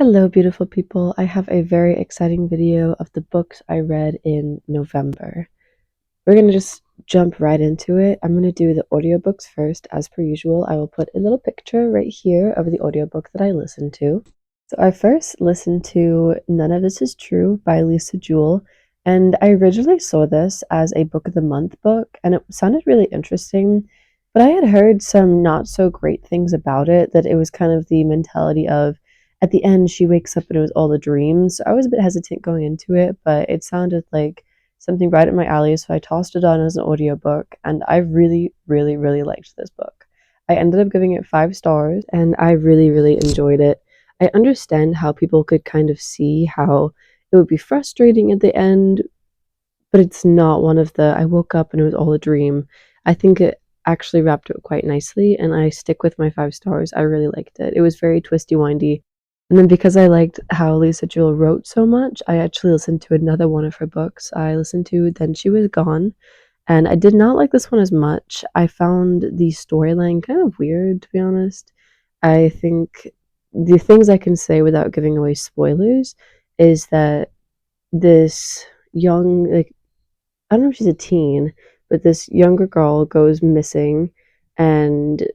Hello, beautiful people. I have a very exciting video of the books I read in November. We're going to just jump right into it. I'm going to do the audiobooks first, as per usual. I will put a little picture right here of the audiobook that I listened to. So I first listened to None of This Is True by Lisa Jewell, and I originally saw this as a Book of the Month book, and it sounded really interesting, but I had heard some not so great things about it, that it was kind of the mentality of at the end she wakes up and it was all the dreams. So I was a bit hesitant going into it, but it sounded like something right up my alley, so I tossed it on as an audiobook, and I really, really, really liked this book. I ended up giving it 5 stars, and I really, really enjoyed it. I understand how people could kind of see how it would be frustrating at the end, but it's not one of the I woke up and it was all a dream. I think it actually wrapped up quite nicely, and I stick with my 5 stars. I really liked it. It was very twisty windy. And then because I liked how Lisa Jewell wrote so much, I actually listened to another one of her books. I listened to Then She Was Gone, and I did not like this one as much. I found the storyline kind of weird, to be honest. I think the things I can say without giving away spoilers is that this young, like, I don't know if she's a teen, but this younger girl goes missing, and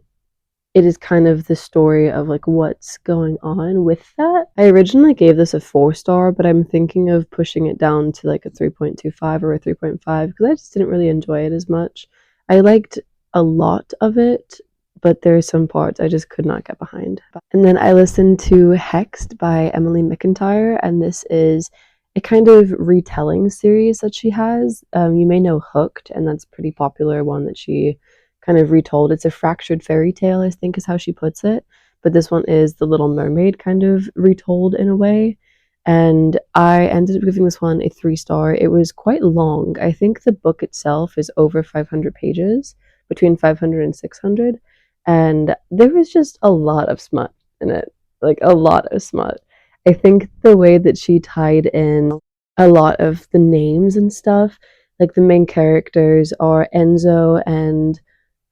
it is kind of the story of like what's going on with that. I originally gave this a 4 star, but I'm thinking of pushing it down to like a 3.25 or a 3.5 because I just didn't really enjoy it as much. I liked a lot of it, but there are some parts I just could not get behind. And then I listened to Hexed by Emily McIntyre, and this is a kind of retelling series that she has. You may know Hooked, and that's a pretty popular one that she kind of retold. It's a fractured fairy tale, I think is how she puts it. But this one is The Little Mermaid kind of retold in a way. And I ended up giving this one a 3 star. It was quite long. I think the book itself is over 500 pages, between 500 and 600. And there was just a lot of smut in it, like a lot of smut. I think the way that she tied in a lot of the names and stuff, like the main characters are Enzo and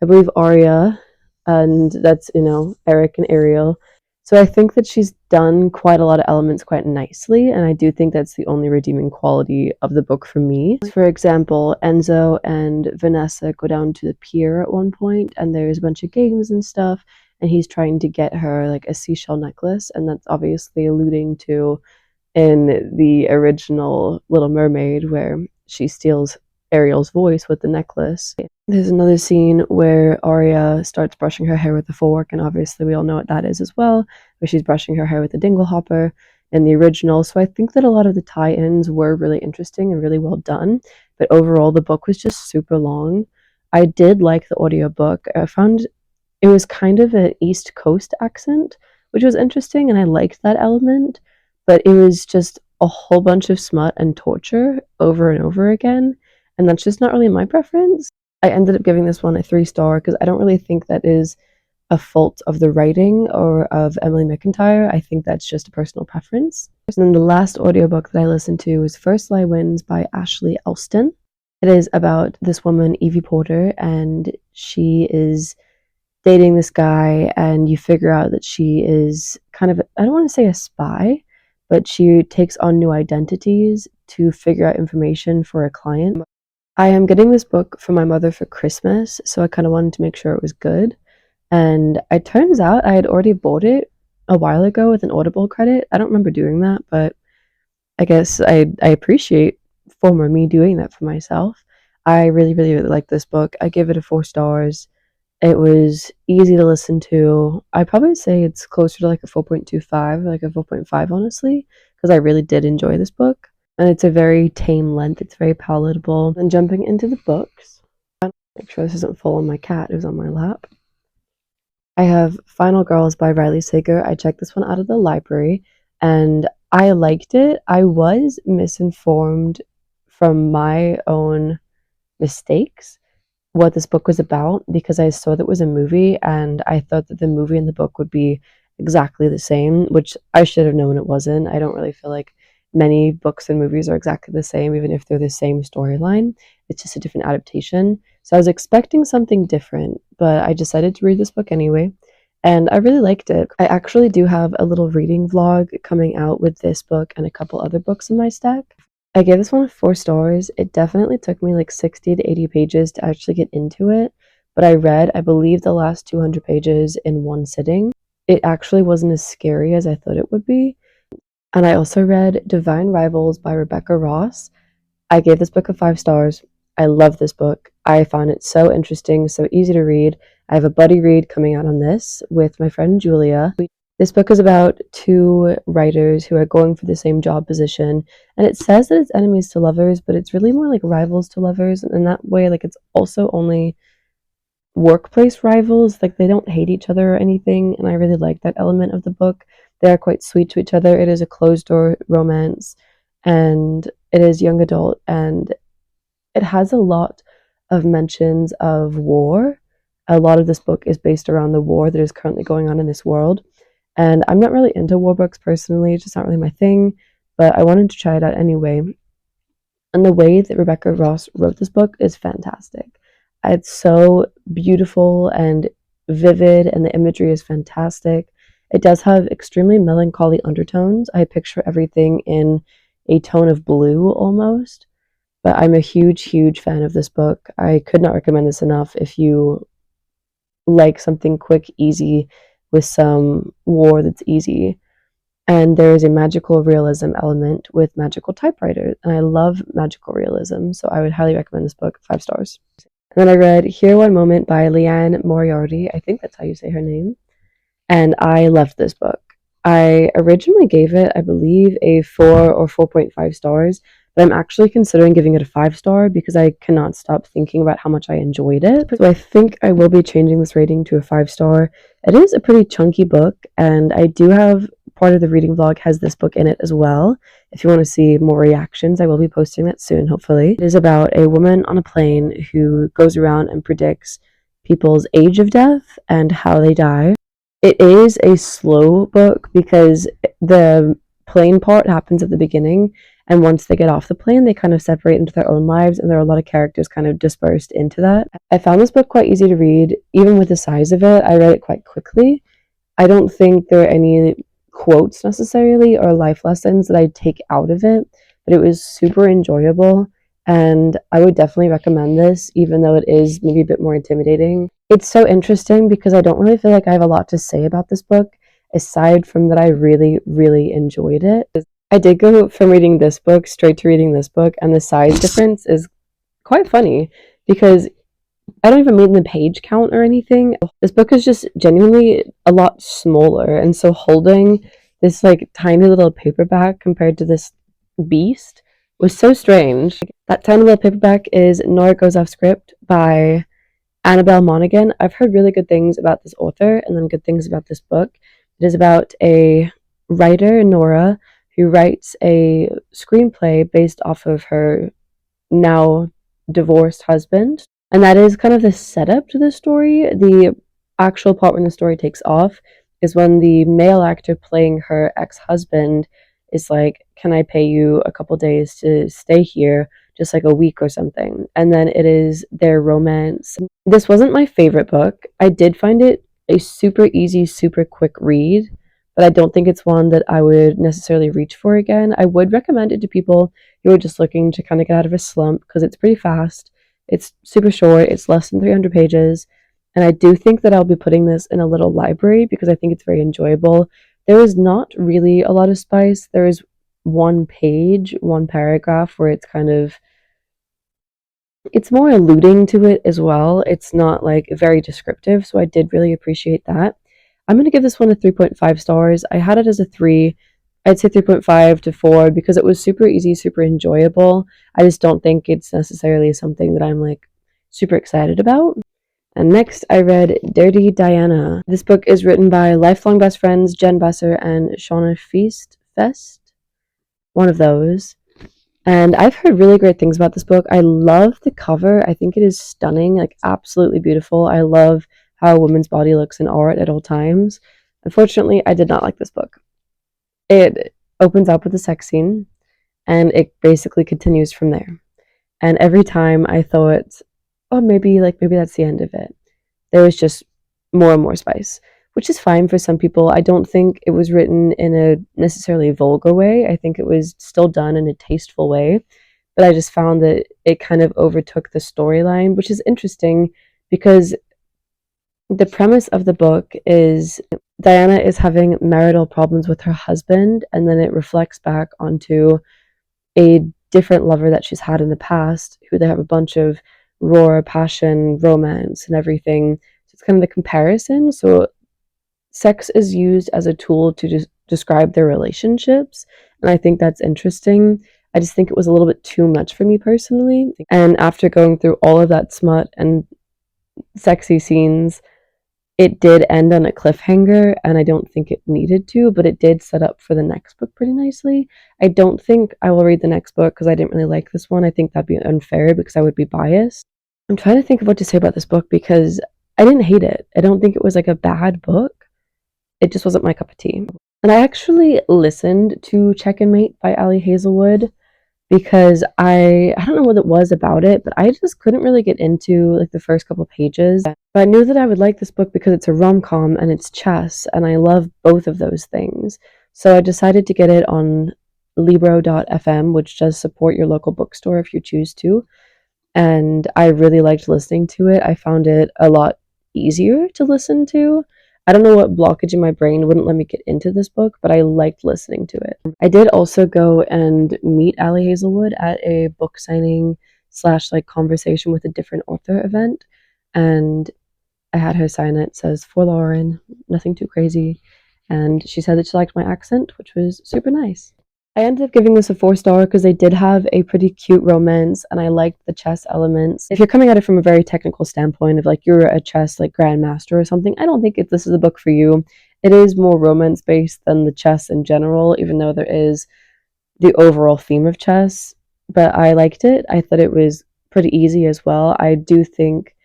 I believe Arya, and that's, Eric and Ariel. So I think that she's done quite a lot of elements quite nicely, and I do think that's the only redeeming quality of the book for me. For example, Enzo and Vanessa go down to the pier at one point, and there's a bunch of games and stuff, and he's trying to get her like a seashell necklace, and that's obviously alluding to in the original Little Mermaid where she steals Ariel's voice with the necklace. There's another scene where Arya starts brushing her hair with a fork, and obviously we all know what that is as well, where she's brushing her hair with a dinglehopper in the original. So I think that a lot of the tie-ins were really interesting and really well done, but overall the book was just super long. I did like the audiobook. I found it was kind of an East Coast accent, which was interesting, and I liked that element, but it was just a whole bunch of smut and torture over and over again, and that's just not really my preference. I ended up giving this one a 3 star because I don't really think that is a fault of the writing or of Emily McIntyre. I think that's just a personal preference. And then the last audiobook that I listened to was First Lie Wins by Ashley Elston. It is about this woman, Evie Porter, and she is dating this guy, and you figure out that she is kind of, I don't want to say a spy, but she takes on new identities to figure out information for a client. I am getting this book for my mother for Christmas, so I kind of wanted to make sure it was good. And it turns out I had already bought it a while ago with an Audible credit. I don't remember doing that, but I guess I appreciate former me doing that for myself. I really, really, really like this book. I give it a 4 stars. It was easy to listen to. I'd probably say it's closer to like a 4.25, like a 4.5, honestly, because I really did enjoy this book. And it's a very tame length. It's very palatable. And jumping into the books, make sure this isn't full on my cat who's on my lap. I have Final Girls by Riley Sager. I checked this one out of the library, and I liked it. I was misinformed from my own mistakes what this book was about because I saw that it was a movie, and I thought that the movie and the book would be exactly the same, which I should have known it wasn't. I don't really feel like many books and movies are exactly the same, even if they're the same storyline. It's just a different adaptation. So I was expecting something different, but I decided to read this book anyway. and I really liked it. I actually do have a little reading vlog coming out with this book and a couple other books in my stack. I gave this one 4 stars. It definitely took me like 60 to 80 pages to actually get into it, but I read, I believe, the last 200 pages in one sitting. It actually wasn't as scary as I thought it would be. And I also read Divine Rivals by Rebecca Ross. I gave this book a 5 stars. I love this book. I found it so interesting, so easy to read. I have a buddy read coming out on this with my friend Julia. This book is about 2 writers who are going for the same job position, and it says that it's enemies to lovers, but it's really more like rivals to lovers, and in that way, like, it's also only workplace rivals. Like, they don't hate each other or anything, and I really like that element of the book. They are quite sweet to each other. It is a closed door romance, and it is young adult, and it has a lot of mentions of war. A lot of this book is based around the war that is currently going on in this world. And I'm not really into war books personally, it's just not really my thing, but I wanted to try it out anyway. And the way that Rebecca Ross wrote this book is fantastic. It's so beautiful and vivid, and the imagery is fantastic. It does have extremely melancholy undertones. I picture everything in a tone of blue almost. But I'm a huge, huge fan of this book. I could not recommend this enough if you like something quick, easy, with some war that's easy. And there is a magical realism element with magical typewriters. And I love magical realism, so I would highly recommend this book, 5 stars. And then I read Here One Moment by Liane Moriarty. I think that's how you say her name. And I loved this book. I originally gave it, I believe, a 4 or 4.5 stars, but I'm actually considering giving it a 5 star because I cannot stop thinking about how much I enjoyed it. So I think I will be changing this rating to a 5 star. It is a pretty chunky book, and I do have part of the reading vlog has this book in it as well. If you want to see more reactions, I will be posting that soon, hopefully. It is about a woman on a plane who goes around and predicts people's age of death and how they die. It is a slow book because the plane part happens at the beginning, and once they get off the plane, they kind of separate into their own lives, and there are a lot of characters kind of dispersed into that. I found this book quite easy to read, even with the size of it. I read it quite quickly. I don't think there are any quotes necessarily or life lessons that I'd take out of it, but it was super enjoyable, and I would definitely recommend this, even though it is maybe a bit more intimidating. It's so interesting because I don't really feel like I have a lot to say about this book, aside from that I really, really enjoyed it. I did go from reading this book straight to reading this book, and the size difference is quite funny because I don't even mean the page count or anything. This book is just genuinely a lot smaller, and so holding this like tiny little paperback compared to this beast was so strange. That tiny little paperback is Nora Goes Off Script by Annabelle Monaghan. I've heard really good things about this author and then good things about this book. It is about a writer, Nora, who writes a screenplay based off of her now divorced husband. And that is kind of the setup to the story. The actual part when the story takes off is when the male actor playing her ex-husband is like, can I pay you a couple days to stay here, just like a week or something? And then it is their romance. This wasn't my favorite book. I did find it a super easy, super quick read, but I don't think it's one that I would necessarily reach for again. I would recommend it to people who are just looking to kind of get out of a slump because it's pretty fast. It's super short. It's less than 300 pages. And I do think that I'll be putting this in a little library because I think it's very enjoyable. There is not really a lot of spice. There is one page, one paragraph where it's kind of, it's more alluding to it as well. It's not like very descriptive. So I did really appreciate that. I'm going to give this one a 3.5 stars. I had it as a 3. I'd say 3.5 to 4 because it was super easy, super enjoyable. I just don't think it's necessarily something that I'm like super excited about. And next, I read Dirty Diana. This book is written by lifelong best friends Jen Besser and Shauna Fest, one of those. And I've heard really great things about this book. I love the cover. I think it is stunning, like absolutely beautiful. I love how a woman's body looks in art at all times. Unfortunately, I did not like this book. It opens up with a sex scene, and it basically continues from there. And every time I thought, oh, maybe that's the end of it. There was just more and more spice. which is fine for some people. I don't think it was written in a necessarily vulgar way. I think it was still done in a tasteful way, but I just found that it kind of overtook the storyline, which is interesting because the premise of the book is Diana is having marital problems with her husband, and then it reflects back onto a different lover that she's had in the past, who they have a bunch of raw passion, romance, and everything. So it's kind of the comparison. So sex is used as a tool to just describe their relationships, and I think that's interesting. I just think it was a little bit too much for me personally. And after going through all of that smut and sexy scenes, it did end on a cliffhanger, and I don't think it needed to, but it did set up for the next book pretty nicely. I don't think I will read the next book because I didn't really like this one. I think that'd be unfair because I would be biased. I'm trying to think of what to say about this book because I didn't hate it. I don't think it was like a bad book. It just wasn't my cup of tea. And I actually listened to Check and Mate by Ali Hazelwood because I don't know what it was about it, but I just couldn't really get into like the first couple pages. But I knew that I would like this book because it's a rom-com and it's chess, and I love both of those things. So I decided to get it on Libro.fm, which does support your local bookstore if you choose to. And I really liked listening to it. I found it a lot easier to listen to. I don't know what blockage in my brain wouldn't let me get into this book, but I liked listening to it. I did also go and meet Ali Hazelwood at a book signing slash like conversation with a different author event, and I had her sign it. It says for Lauren, nothing too crazy, and she said that she liked my accent, which was super nice. I ended up giving this a 4 star because they did have a pretty cute romance, and I liked the chess elements. If you're coming at it from a very technical standpoint of like you're a chess like grandmaster or something, I don't think this is a book for you. It is more romance based than the chess in general, even though there is the overall theme of chess. But I liked it. I thought it was pretty easy as well. I do think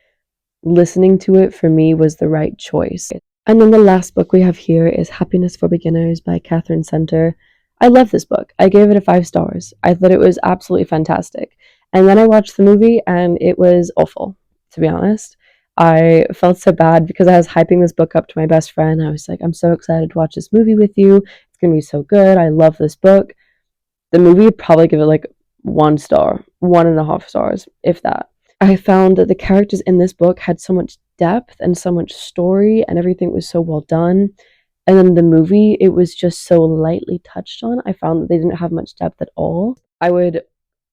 listening to it for me was the right choice. And then the last book we have here is Happiness for Beginners by Catherine Center. I love this book. I gave it a 5 stars. I thought it was absolutely fantastic. And then I watched the movie and it was awful, to be honest. I felt so bad because I was hyping this book up to my best friend. I was like, I'm so excited to watch this movie with you. It's going to be so good. I love this book. The movie would probably give it like 1 star, 1.5 stars, if that. I found that the characters in this book had so much depth and so much story, and everything was so well done. And then the movie, it was just so lightly touched on. I found that they didn't have much depth at all. I would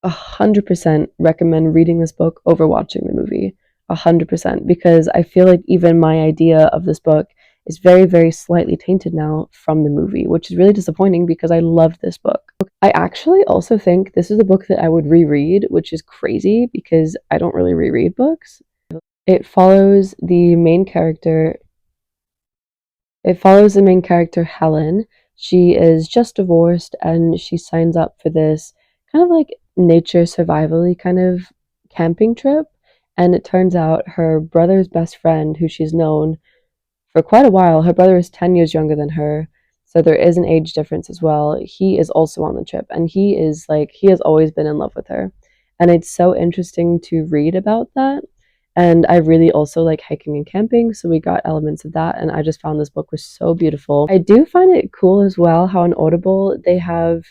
100% recommend reading this book over watching the movie. 100%, because I feel like even my idea of this book is very, very slightly tainted now from the movie, which is really disappointing because I loved this book. I actually also think this is a book that I would reread, which is crazy because I don't really reread books. It follows the main character. It follows the main character, Helen. She is just divorced and she signs up for this kind of like nature survival-y kind of camping trip. And it turns out her brother's best friend, who she's known for quite a while, her brother is 10 years younger than her. So there is an age difference as well. He is also on the trip and he has always been in love with her. And it's so interesting to read about that. And I really also like hiking and camping, so we got elements of that, and I just found this book was so beautiful. I do find it cool as well how on Audible they have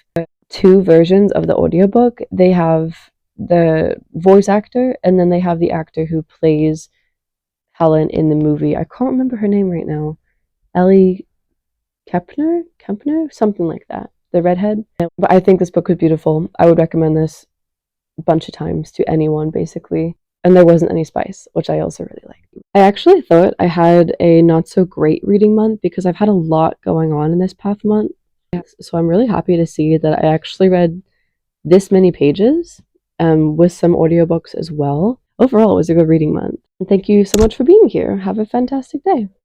2 versions of the audiobook. They have the voice actor, and then they have the actor who plays Helen in the movie. I can't remember her name right now. Ellie Kempner, something like that. The redhead. But I think this book was beautiful. I would recommend this a bunch of times to anyone, basically. And there wasn't any spice, which I also really liked. I actually thought I had a not so great reading month because I've had a lot going on in this past month. So I'm really happy to see that I actually read this many pages with some audiobooks as well. Overall, it was a good reading month. And thank you so much for being here. Have a fantastic day.